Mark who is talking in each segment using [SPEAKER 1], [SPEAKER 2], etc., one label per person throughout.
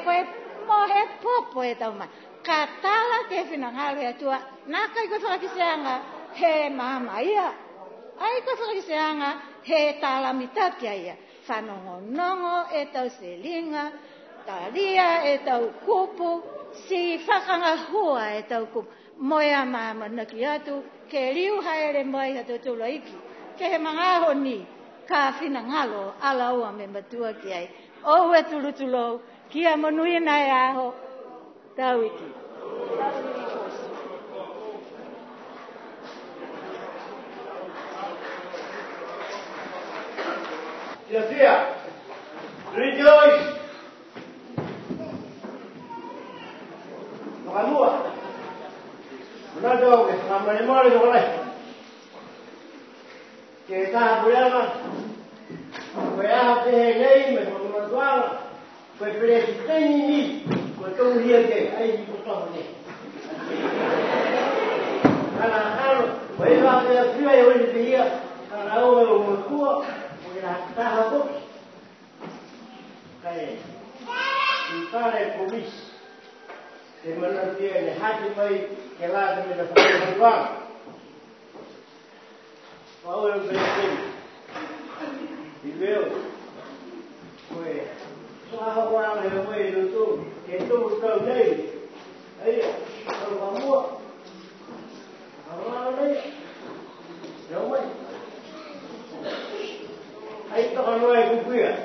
[SPEAKER 1] koe mohe popo e tau mai. Ka tala ke whinangalo e tua, nā kai koe whakakiseanga he mama ia. Ai koe whakakiseanga he tala mitakia ia. Whanongo nongo e tau selinga, talia e tau kupu, si whakanga hua e tau kupu. Moea mama naki atu, ke riu haere mai atu tula iki. Ke he mangaho ni, ka whinangalo ala ua me matua ki ai. O e tulutulo, kia monuina e aho, tau iki.
[SPEAKER 2] Tia, rejoice. Makalua. Menado ke sama ni mari boleh. Kita berapa? Berapa hari ni mengulang. Kau presiden ini, kau tahu dia ke? Ayah ibu tahu ni. Kalau berapa dia yang dia, kalau orang tua. Tahu kayak tentara polis di mana dia ni hati baik kelas dengan perempuan orang bersih dibel kue sahaja orang yang kue itu betul ni ayo kalau kamu orang ni ramai Aí toca no é cumprir.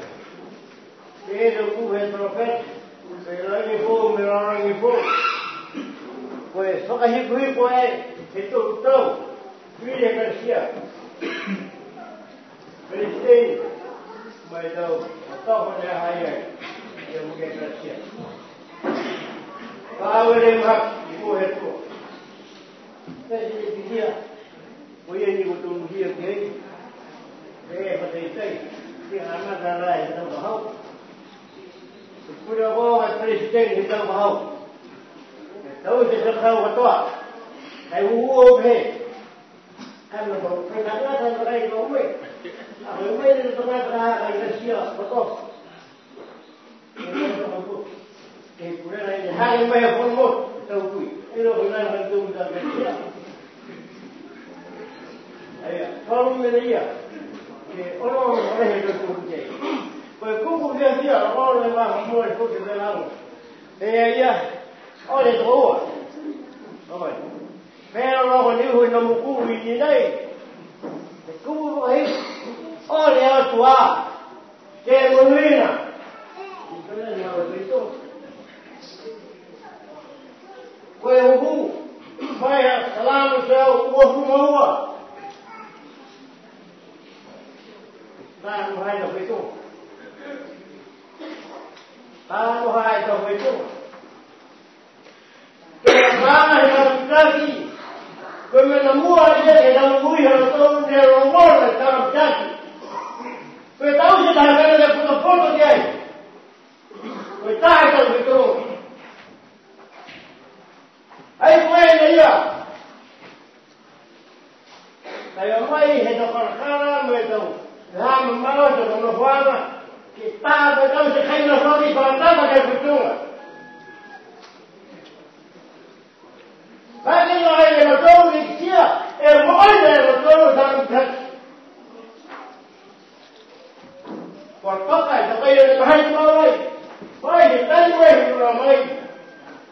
[SPEAKER 2] Ele o é profeta. Ele é fogo, ele é fogo. Pois só que a gente foi com ele. Então, filha Garcia. Presidente. Mas eu toco na raia. Eu vou que Garcia. Para ele mais o resto. Ele dizia, foi ele que botou dia que Matei, que a nada lá então barro. Por agora presidente então barro. Então se já saiu a tua. Aí o homem, quando o presidente vai ir ao meio, a meio do trabalho aí na cia, botou. Que por aí já meio formou, então fui. Ele não vai mais do da cia. Aí, falou me dia. Orang orang itu tu Kau kuku dia orang orang semua itu kita lalu. Ia, oleh tu. Apa? Pero orang ni hui nama kuku ini ni. Kuku ini oleh tua. Dia menuina. Itu ni orang itu. Kau kuku, bayar salam saya uang semua. Tahu hai dah itu. Tahu hai dah itu. Kerana yang lagi, kau menemu aja dalam bui atau dia rumah dalam jati. Kau tahu je dah kalau dia foto dia. Kau tahu dah itu. Ayah kau ni dia. Saya mai hendak perkara mereka. Lama malu tu kalau buat kita betul sekali nak pergi pantai pakai betul. Bagi orang yang betul ni dia, orang yang betul dalam kat. Kalau pakai tapi yang bahaya malai, bahaya kita ni ramai.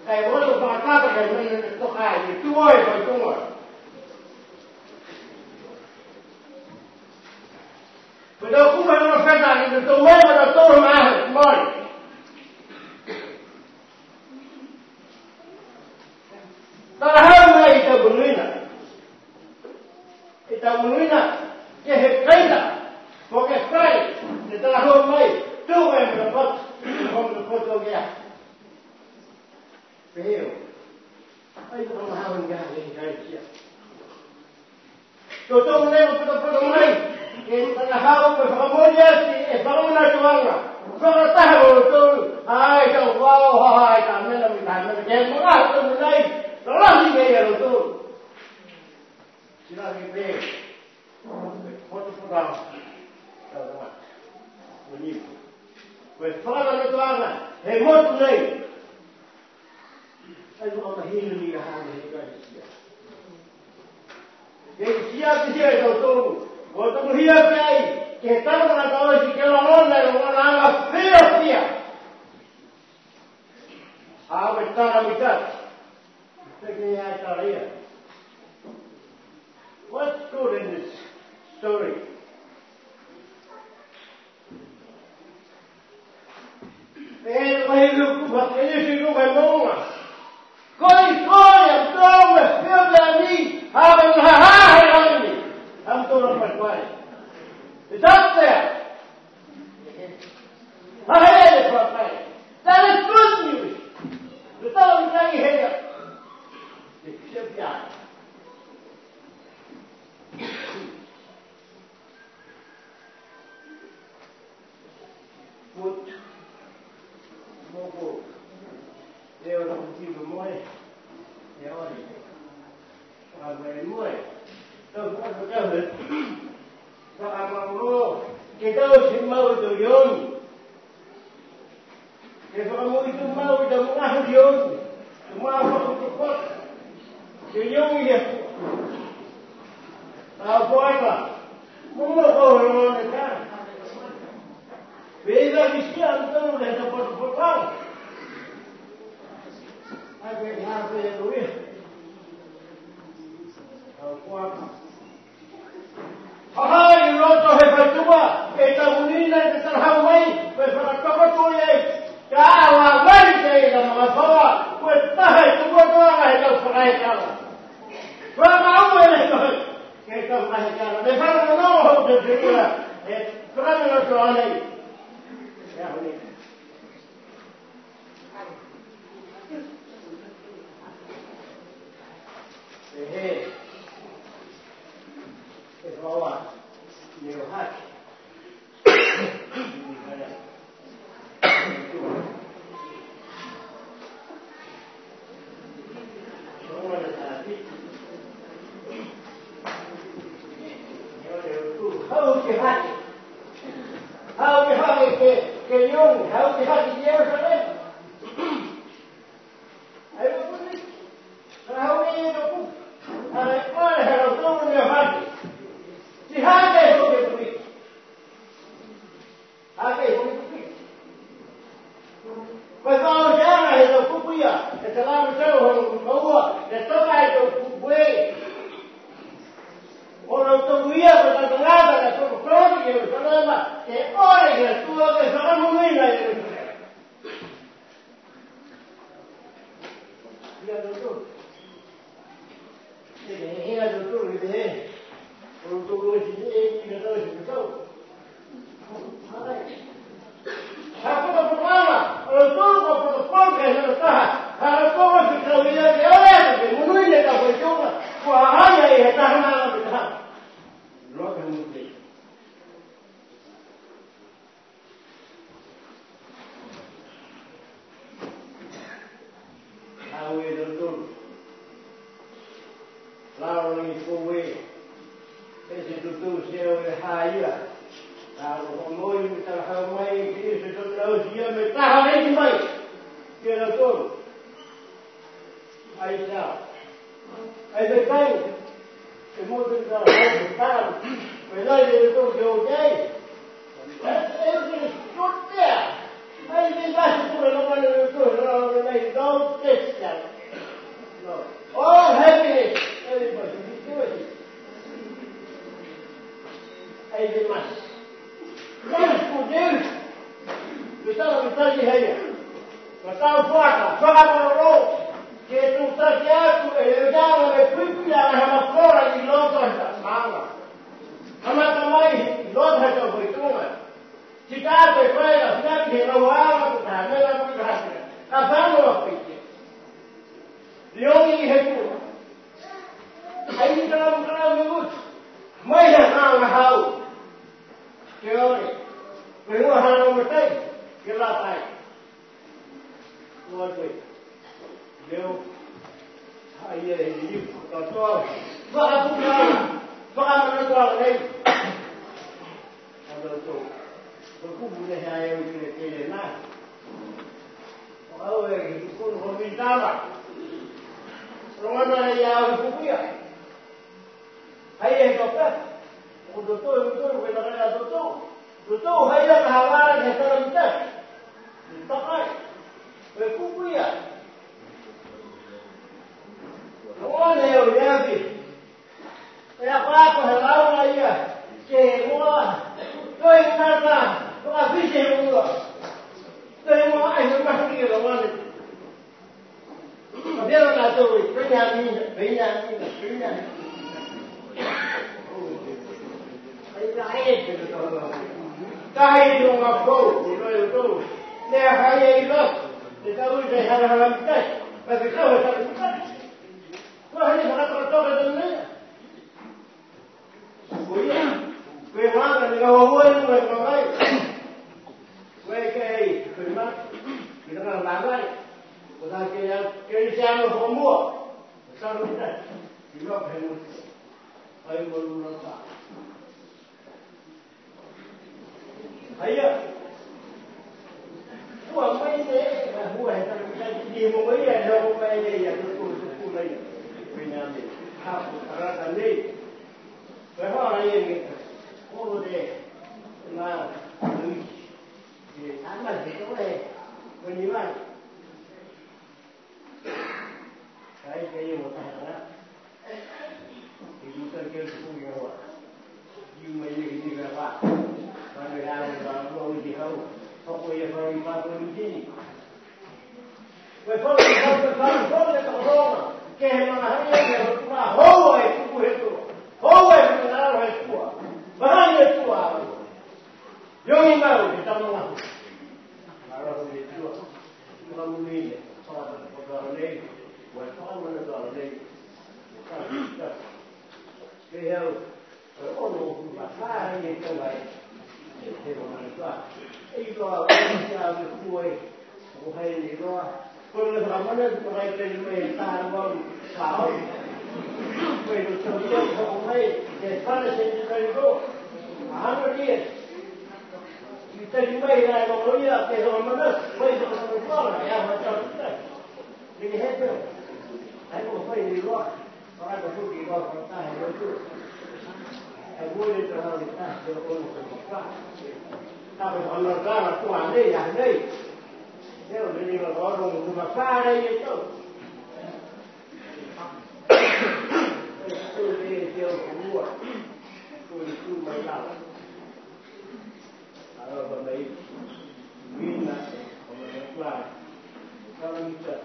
[SPEAKER 2] Kayak orang pantai pakai betul kai, itu betul. Kalau aku memang kata itu semua pada turun mahal, mohon. Terhadap kita menuina, dia hekaya, pakai spray, setelah homai, tu yang berdapat, foto dia. Behiu, ayo pemahaman gaya dia. Tutup mulai foto mai. Kita tahu bahawa dia si, bahawa nak tuanglah. Bahawa tahu tu, ay kau wow, ay kami nak minta, jangan murah tu mulai, tolong dia tu. Sila kita, foto. Bunyi. Kau faham nak tuanglah. Hei, hot nei. Ai mo ma hinu ni ha ni ka sia. Ye sia sia to. O to hia kai ke ta na ka o si ke lo na lo na na feo sia. Ha me ta na mi ta. Taking out our ear. What's good in this story? And when you look what you do by Mona. Going, I'm strong, feel that me, having a high on me. I'm going to my it's up there. I had it for a fight. That is good news. The thought is saying here. Except that. Put Mogo. They are not people more. They are very more. So, what to tell it? So, I'm a more. Get out in mouth to young. If I'm going to mouth the mouth young, the mouth of the pot. The young here. Our boy, Mama, go on the car. Where are you still? I'm going to have a pot of I went halfway in the way. Our boy. Aha, you know, to have a tuba. It's a munina, it's a Hawaii, with a cockatoy. Kawa, Wednesday, the Mama, with the head to go on, I don't forget. From our way, get up my car. They found no hope to do it. It's criminal to only. Hey, it's all right. You're hot. How you have que young, how you have years of it? I don't know. How many of you? I want to have a soul in your heart. See how they look at me. How they look at me. But all down is a cupuya. It's a lot of trouble. No, there's no guy to way. Or to we have a nada, to close you, so que ore, tú lo que son muy bien. Ya doctor. Ya doctor, dice, por tu dice, y no es eso. Hapo programa, todo por los porque no está. A todo se traía de ahora, que muy bien la cuestión, cuajaya y está nada de nada. Lo que no sé. Awe doctor. Claro, ni fue. Ese doctor se ve haya. Claro, como yo me trabajaba más en que ese doctor ya me trajo en más. Que doctor. Ahí está. Ahí está. Que mucho trabajo, pero hay doctor que okay. Everything is good there. I think that's the one of the good. Don't test that. No. All happiness. Everybody, do it. I demand. Vamos poder. Estamos a estar aí. Estamos fora. Fora do rolo. Que tu estás já, eu já me fui para a fora de logo da sala. Ama também logo da boituma. Se dá para fora, se que não há, tá, não é para a fama o feito. Leoni recu. Aí não muito. Mas já não há. Que olha. Pero não há tem. Que lá tá. Não foi. Deu aí ele doutor vai apurar vai mandar aí doutor o cubo de real que ele na Mau pun hobi sama. Orang mana yang punya? Hai dokter. Betul benar betul hai dah kawan yang terlibat. Tak ai. Punya. Orang yang ni. Ya apa halau lagi. Semua. Kau mana? Kau habis semua. Semua ai macam ni orang ni. Dia nak tu, benar. Kahit yung ako, ito. Kaya ito. Ikaw ay harap-harap ka. Pag ikaw ay harap-harap ka. Kaya harap-harap ka na. Kuya, kuya mga, nagawawan mo ang kamay. Kuya mga, kita ka ng bagay. Kaya Cristiano semua. Besar kita. Juga hebat. Ayo berulung tak. Ayo. Buat main ni, buat kalau kita di rumah ya, dah main ni ya, tu lagi. Penyambi. Apa cara ni? Berapa ni? Oh deh. Nah, ni. Amat itu leh. Penyimpan. Saya mau tanya, ibu terkira sepuluh orang, ibu ini berapa? Mana yang baru tahu, apa yang baru di sini? Betul orang, kemana hari yang berapa? Howai itu, benar itu, bahan itu apa? Yang ini baru kita mahu. Kalau itu, kita mungkin kalau ni. Well, when it's on a day, they have almost a high in the way. They want to start. You go out the way, who hay you go. When the Ramadan, like they may stand on how. When the Children of May, they punish it to go. 100 years. You tell you may have a lawyer, they don't know, wait for the floor, I have a job to say. They have to. Saya mau pergi luar, orang betul di luar kota yang betul. Saya boleh terlalu dekat dengan orang. Tapi kalau orang tua ni yang ni, dia boleh orang rumah kaya itu. Itu dia buat, itu mereka. Kalau berdaya, bina, orang tua, kalau kita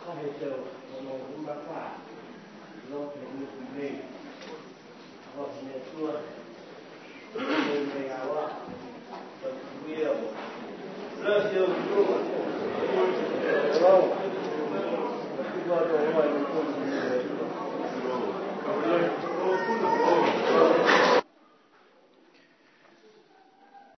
[SPEAKER 2] hai châu một cũng bác cả nó thì mình hoặc nhà chua mình về áo ạ và nhiều rất nhiều luôn không có đồ ngoài mình không